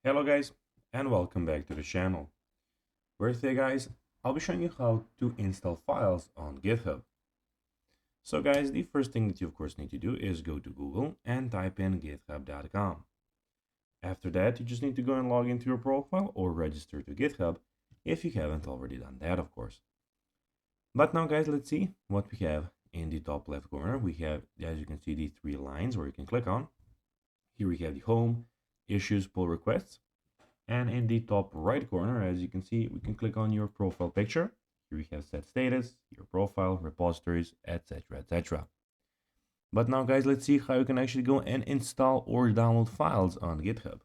Hello guys, and welcome back to the channel, where today guys I'll be showing you how to install files on GitHub. So guys, the first thing that you of course need to do is go to Google and type in github.com. After that, you just need to go and log into your profile or register to GitHub if you haven't already done that, of course. But now guys, let's see what we have in the top left corner. We have, as you can see, the three lines where you can click on. Here we have the home, issues, pull requests. And in the top right corner, as you can see, we can click on your profile picture. Here we have set status, your profile, repositories, etc, etc. But now guys, let's see how you can actually go and install or download files on GitHub.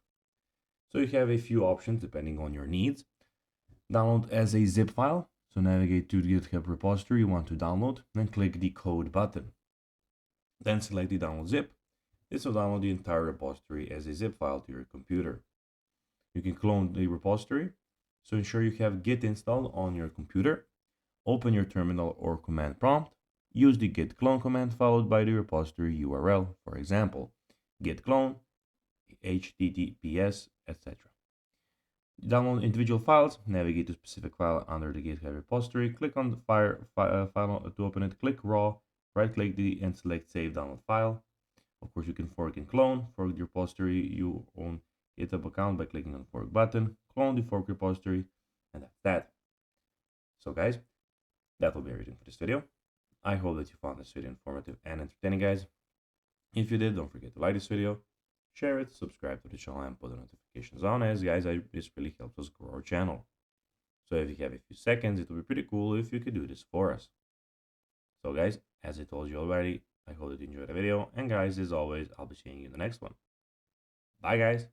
So you have a few options depending on your needs. Download as a zip file. So navigate to the GitHub repository you want to download, then click the code button. Then select the download zip. This will download the entire repository as a zip file to your computer. You can clone the repository, so ensure you have Git installed on your computer. Open your terminal or command prompt. Use the git clone command followed by the repository URL, for example, git clone, https, etc. Download individual files, navigate to specific file under the GitHub repository, click on the file to open it, click raw, right click and select save download file. Of course, you can fork and clone, fork the repository you own GitHub account by clicking on the fork button, clone the fork repository, and that's that. So guys, that will be everything for this video. I hope that you found this video informative and entertaining, guys. If you did, don't forget to like this video, share it, subscribe to the channel, and put the notifications on, as guys, this really helps us grow our channel. So if you have a few seconds, it would be pretty cool if you could do this for us. So guys, as I told you already, I hope that you enjoyed the video, and guys, as always, I'll be seeing you in the next one. Bye guys!